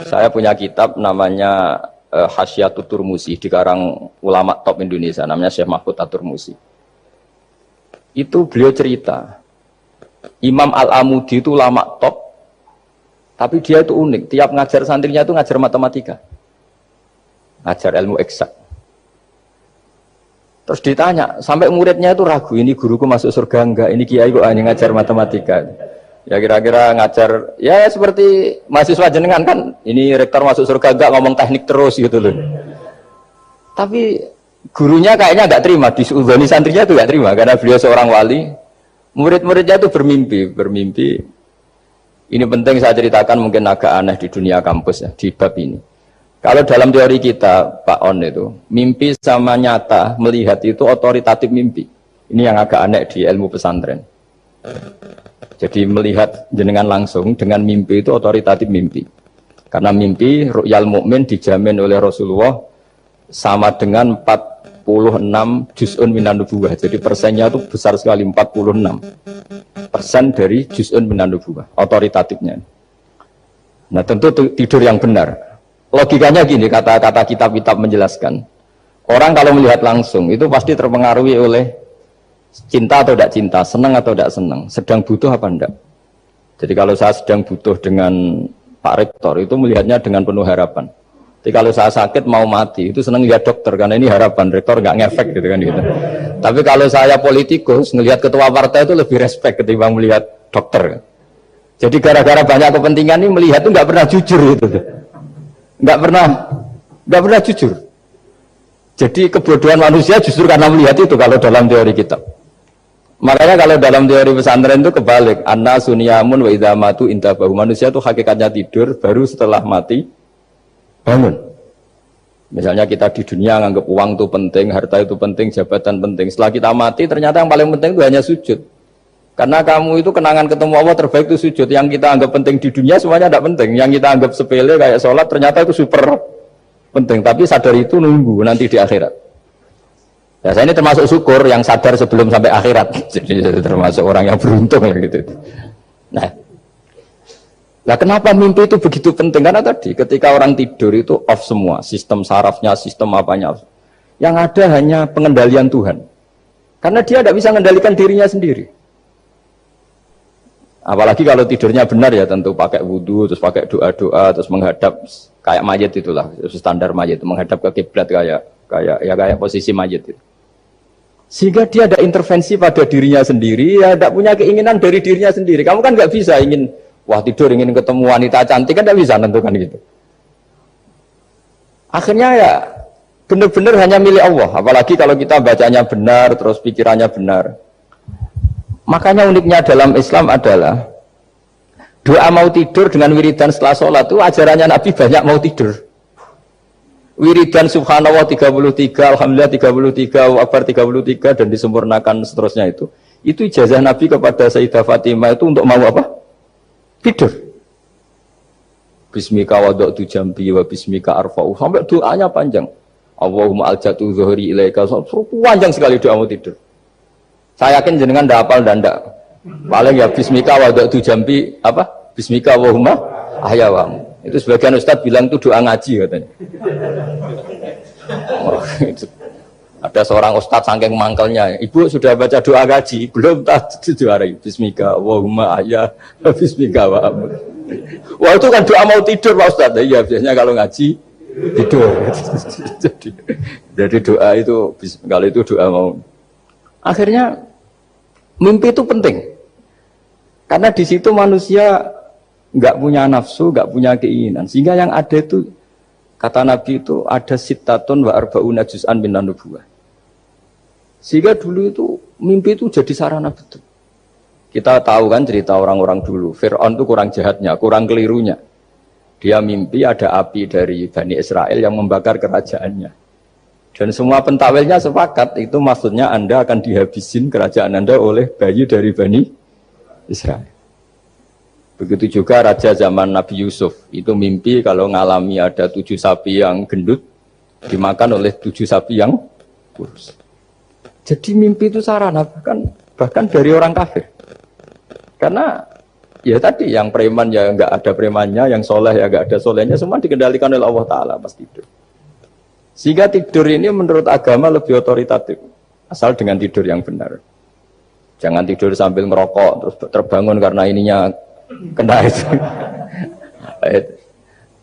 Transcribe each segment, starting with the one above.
Saya punya kitab namanya Hasyiatut Turmusi, dikarang ulama top Indonesia, namanya Syekh Mahfud At-Turmusi. Itu beliau cerita, Imam Al-Amudi itu ulama top, tapi dia itu unik. Tiap ngajar santrinya itu ngajar matematika, ngajar ilmu eksak. Terus ditanya, sampai muridnya itu ragu, ini guruku masuk surga enggak, ini kiai kok hanya ngajar matematika. Ya kira-kira ngajar, ya seperti mahasiswa jenengan kan, ini rektor masuk surga enggak, ngomong teknik terus gitu loh. Tapi gurunya kayaknya enggak terima, diuzoni santrinya itu enggak terima, karena beliau seorang wali. Murid-muridnya itu bermimpi. Ini penting saya ceritakan, mungkin agak aneh di dunia kampus ya, di bab ini. Kalau dalam teori kita, Pak On itu, mimpi sama nyata, melihat itu otoritatif mimpi. Ini yang agak aneh di ilmu pesantren. Jadi melihat jenengan langsung dengan mimpi itu otoritatif mimpi. Karena mimpi ru'yal mukmin dijamin oleh Rasulullah sama dengan 46 juz'un minan nubuwah. Jadi persennya itu besar sekali, 46% dari juz'un minan nubuwah, otoritatifnya. Nah tentu tidur yang benar. Logikanya gini, kata-kata kitab-kitab menjelaskan. Orang kalau melihat langsung itu pasti terpengaruhi oleh cinta atau tidak cinta, senang atau tidak senang, sedang butuh apa enggak. Jadi kalau saya sedang butuh dengan Pak Rektor itu melihatnya dengan penuh harapan. Jadi kalau saya sakit mau mati itu senang lihat dokter karena ini harapan, Rektor nggak ngefek gitu kan gitu. Tapi kalau saya politikus ngelihat ketua partai itu lebih respect ketimbang melihat dokter. Jadi gara-gara banyak kepentingan ini melihat itu nggak pernah jujur gitu. Nggak pernah jujur. Jadi kebodohan manusia justru karena melihat itu kalau dalam teori kita. Makanya kalau dalam teori pesantren itu kebalik, anna sunyamun wa idza matu intabahu. Manusia itu hakikatnya tidur, baru setelah mati bangun. Misalnya kita di dunia nganggap uang itu penting, harta itu penting, jabatan penting. Setelah kita mati ternyata yang paling penting itu hanya sujud. Karena kamu itu kenangan ketemu Allah terbaik itu sujud. Yang kita anggap penting di dunia semuanya tidak penting. Yang kita anggap sepele kayak sholat ternyata itu super penting. Tapi sadar itu nunggu nanti di akhirat. Ya, saya ini termasuk syukur yang sadar sebelum sampai akhirat. Jadi termasuk orang yang beruntung ya gitu. Nah, kenapa mimpi itu begitu penting? Karena tadi ketika orang tidur itu off semua, sistem sarafnya, sistem apanya. Yang ada hanya pengendalian Tuhan. Karena dia tidak bisa mengendalikan dirinya sendiri. Apalagi kalau tidurnya benar ya tentu pakai wudhu, terus pakai doa-doa, terus menghadap kayak mayit itulah, standar mayit, menghadap ke kiblat kayak posisi mayit itu. Sehingga dia ada intervensi pada dirinya sendiri, ya tidak punya keinginan dari dirinya sendiri. Kamu kan nggak bisa ingin, wah tidur ingin ketemu wanita cantik kan tidak bisa tentukan gitu. Akhirnya ya benar-benar hanya milik Allah. Apalagi kalau kita bacanya benar, terus pikirannya benar. Makanya uniknya dalam Islam adalah doa mau tidur dengan wiridan setelah sholat itu ajarannya Nabi banyak mau tidur. Wiridan subhanallah 33, alhamdulillah 33, akbar 33 dan disempurnakan seterusnya itu ijazah Nabi kepada Sayyidah Fatimah itu untuk mau apa? Tidur. Bismika wada'tu jambi wa bismika arfa'u, sampai doanya panjang. Allahumma aljatu zuhri ilaika, panjang sekali doa mau tidur. Saya yakin jenengan ndak hafal dan ndak. Paling ya bismika wada'tu jambi apa? Bismika Allahumma ahyawamu. Itu sebagian ustaz bilang itu doa ngaji katanya. Oh, itu. Ada seorang ustaz saking mangkelnya, ibu sudah baca doa ngaji, belum tak juara bismika Allahumma ahya bismika wa amr. Wah itu kan doa mau tidur Pak Ustaz. Iya biasanya kalau ngaji tidur. jadi doa itu kalau itu doa mau. Akhirnya mimpi itu penting. Karena di situ manusia nggak punya nafsu, nggak punya keinginan. Sehingga yang ada itu kata Nabi itu ada sittatun wa arba'una juz'an minan nubuwah. Sehingga dulu itu mimpi itu jadi sarana betul. Kita tahu kan cerita orang-orang dulu. Fir'aun itu kurang jahatnya, kurang kelirunya. Dia mimpi ada api dari Bani Israel yang membakar kerajaannya. Dan semua pentawilnya sepakat itu maksudnya Anda akan dihabisin kerajaan Anda oleh bayi dari Bani Israel. Begitu juga raja zaman Nabi Yusuf itu mimpi kalau ngalami ada 7 sapi yang gendut dimakan oleh 7 sapi yang kurus. Jadi mimpi itu sarana bahkan dari orang kafir. Karena Ya tadi yang preman ya nggak ada premannya, yang soleh ya nggak ada solehnya, semua dikendalikan oleh Allah Ta'ala pas tidur. Sehingga tidur ini menurut agama lebih otoritatif, asal dengan tidur yang benar. Jangan tidur sambil ngerokok terus terbangun karena ininya kena itu.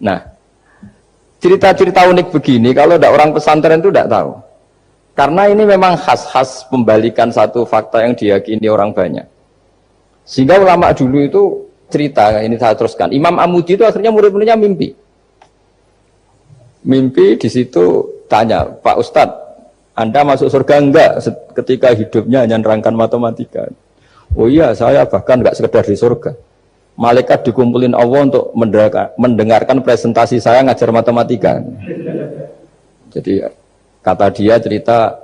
Nah, cerita-cerita unik begini kalau tidak orang pesantren itu tidak tahu. Karena ini memang khas pembalikan satu fakta yang diyakini orang banyak. Sehingga ulama dulu itu cerita, ini saya teruskan. Imam Amudi itu akhirnya murid-muridnya mimpi. Mimpi di situ tanya, Pak Ustadz, Anda masuk surga enggak ketika hidupnya hanya nerangkan matematika? Oh iya, saya bahkan enggak sekedar di surga. Malaikat dikumpulin Allah untuk mendengarkan presentasi saya ngajar matematika. Jadi kata dia cerita,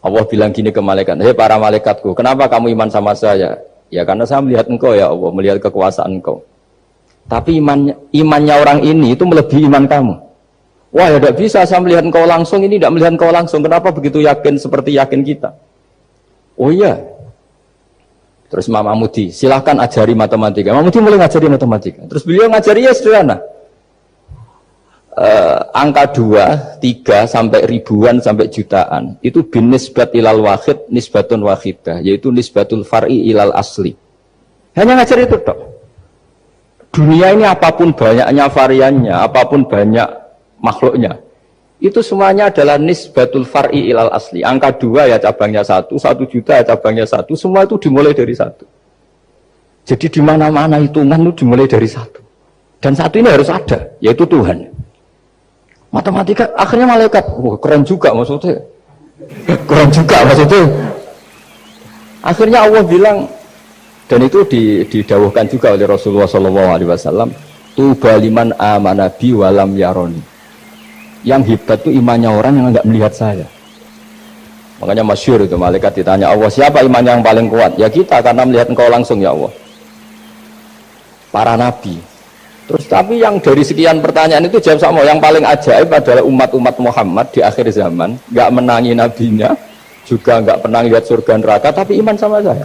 Allah bilang gini ke malaikat, hei para malaikatku, kenapa kamu iman sama saya? Ya karena saya melihat engkau ya Allah, melihat kekuasaan engkau. Tapi imannya orang ini itu melebihi iman kamu. Wah ya tidak bisa saya melihat engkau langsung, ini tidak melihat engkau langsung. Kenapa begitu yakin seperti yakin kita? Oh iya. Terus Imam Amudi, silahkan ajari matematika. Imam Amudi mulai ngajari matematika. Terus beliau ngajari ya sederhana. Angka 2, 3 sampai ribuan sampai jutaan itu bin nisbat ilal wahid nisbatun wahidah, yaitu nisbatul far'i ilal asli. Hanya ngajar itu dok. Dunia ini apapun banyaknya variannya, apapun banyak makhluknya, itu semuanya adalah nisbatul far'i ilal asli. Angka 2 ya cabangnya 1, 1 juta ya cabangnya 1, semua itu dimulai dari 1. Jadi di mana-mana hitungan itu dimulai dari 1. Dan 1 ini harus ada, yaitu Tuhan. Matematika akhirnya malaikat, wah keren juga maksudnya. Keren juga maksudnya. Akhirnya Allah bilang, dan itu didawuhkan juga oleh Rasulullah SAW, tuba liman amana bi walam yaroni. Yang hebat itu imannya orang yang enggak melihat saya. Makanya masyhur itu malaikat ditanya Allah, siapa iman yang paling kuat? Ya kita, karena melihat engkau langsung ya Allah. Para nabi. Terus tapi yang dari sekian pertanyaan itu jawab sama, yang paling ajaib adalah umat-umat Muhammad di akhir zaman, nggak menangi nabinya, juga nggak pernah lihat surga neraka, tapi iman sama saya.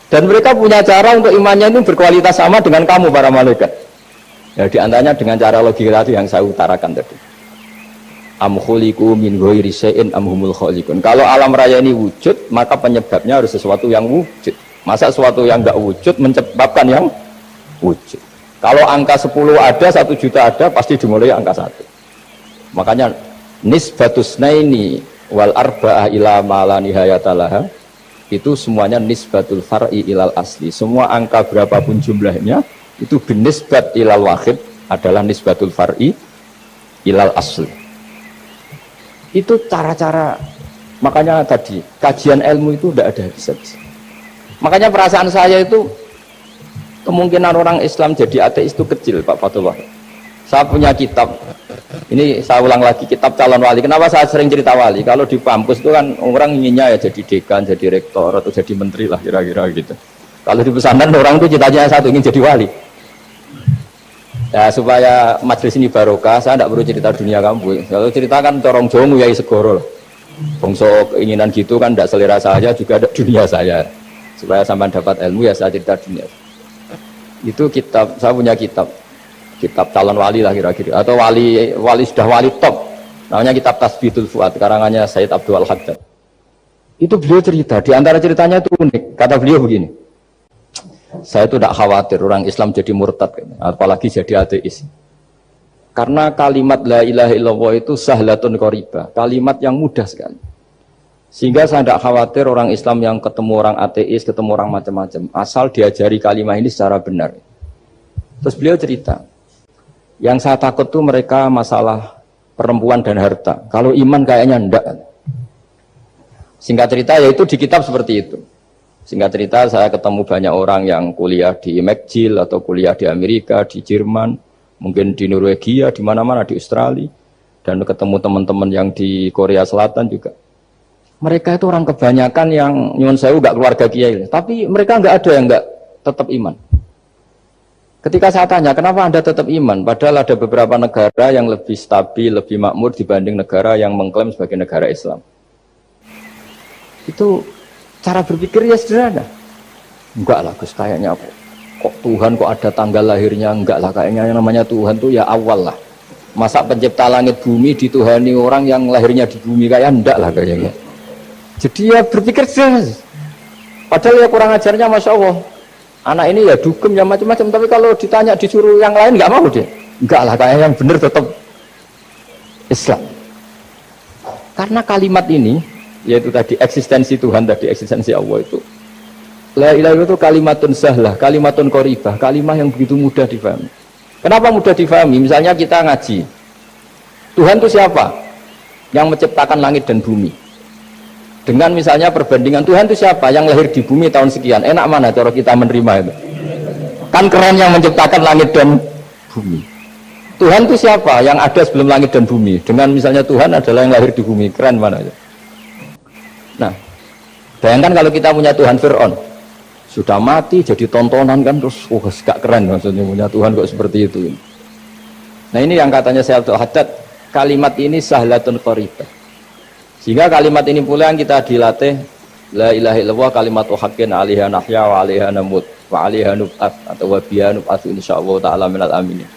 Dan mereka punya cara untuk imannya itu berkualitas sama dengan kamu para malaikat. Ya diantaranya dengan cara logika tadi yang saya utarakan tadi. Am khuliqu min ghairi syai'in am humul khaliqun. Kalau alam raya ini wujud, maka penyebabnya harus sesuatu yang wujud. Masa sesuatu yang nggak wujud menyebabkan yang wujud? Kalau angka 10 ada, 1 juta ada, pasti dimulai angka 1. Makanya nisbatus naini wal arba'ah ila ma la nihayatalaha, itu semuanya nisbatul far'i ilal asli. Semua angka berapapun jumlahnya itu binisbat ilal wahid adalah nisbatul far'i ilal asli. Itu cara-cara, makanya tadi kajian ilmu itu tidak ada habis-habis. Makanya perasaan saya itu kemungkinan orang Islam jadi ateis itu kecil, Pak Fatullah. Saya punya kitab, ini saya ulang lagi, kitab calon wali. Kenapa saya sering cerita wali? Kalau di kampus itu kan orang inginnya ya jadi dekan, jadi rektor, atau jadi menteri lah kira-kira gitu. Kalau di pesantren orang itu cita-citanya satu, ingin jadi wali. Ya supaya majelis ini barokah, saya tidak perlu cerita dunia kampus. Kalau ceritakan corong jongu ya segoro lah. Bongso keinginan gitu kan tidak selera saya, juga ada dunia saya. Supaya sampai dapat ilmu ya saya cerita dunia. Itu kitab, saya punya kitab calon wali lah kira-kira, atau wali sudah wali top, namanya kitab Tasbitul Fuad, karangannya Sayyid Abdul Al-Haddad. Itu beliau cerita, di antara ceritanya itu unik, kata beliau begini, saya itu tidak khawatir orang Islam jadi murtad, apalagi jadi ateis, karena kalimat la ilaha illallah itu sahlatun qoribah, kalimat yang mudah sekali. Sehingga saya tidak khawatir orang Islam yang ketemu orang ateis, ketemu orang macam-macam, asal diajari kalimat ini secara benar. Terus beliau cerita, yang saya takut tuh mereka masalah perempuan dan harta. Kalau iman kayaknya enggak. Singkat cerita, yaitu di kitab seperti itu. Singkat cerita, saya ketemu banyak orang yang kuliah di McGill atau kuliah di Amerika, di Jerman, mungkin di Norwegia, di mana-mana, di Australia, dan ketemu teman-teman yang di Korea Selatan juga. Mereka itu orang kebanyakan yang nyuwun sewu gak keluarga kiai, tapi mereka enggak ada yang enggak tetap iman. Ketika saya tanya, kenapa Anda tetap iman? Padahal ada beberapa negara yang lebih stabil, lebih makmur dibanding negara yang mengklaim sebagai negara Islam. Itu cara berpikir ya sederhana. Enggak lah Gus, kayaknya apa? kok Tuhan kok ada tanggal lahirnya? Enggak lah, kayaknya yang namanya Tuhan tuh ya awal lah. Masa pencipta langit bumi dituhani orang yang lahirnya di bumi, kayak enggak lah kayaknya. Jadi ya berpikir jelas. Padahal ya kurang ajarnya Masya Allah. Anak ini ya dugem ya macam-macam, tapi kalau ditanya disuruh yang lain enggak mau dia. Enggak lah, kayaknya yang benar tetap Islam. Karena kalimat ini, yaitu tadi eksistensi Tuhan, tadi eksistensi Allah itu, la ilaha illallah itu kalimatun sahlah, kalimatun qoribah, kalimah yang begitu mudah difahami. Kenapa mudah difahami? Misalnya kita ngaji, Tuhan itu siapa? Yang menciptakan langit dan bumi. Dengan misalnya perbandingan Tuhan itu siapa? Yang lahir di bumi tahun sekian. Enak mana cara kita menerima itu? Kan keren yang menciptakan langit dan bumi. Tuhan itu siapa? Yang ada sebelum langit dan bumi. Dengan misalnya Tuhan adalah yang lahir di bumi. Keren mana itu? Nah, bayangkan kalau kita punya Tuhan Fir'aun, sudah mati jadi tontonan kan, terus gak keren maksudnya punya Tuhan kok seperti itu. Nah ini yang katanya Syekh Abdul Haddad, kalimat ini sahlatun qoribah. Sehingga kalimat ini pula yang kita dilatih, la ilaha illallah kalimatu haqqin 'alaiha nahya wa 'alaiha namut wa 'alaiha nub'ats atau wa biha nub'ats insyaallah taala minal aminin.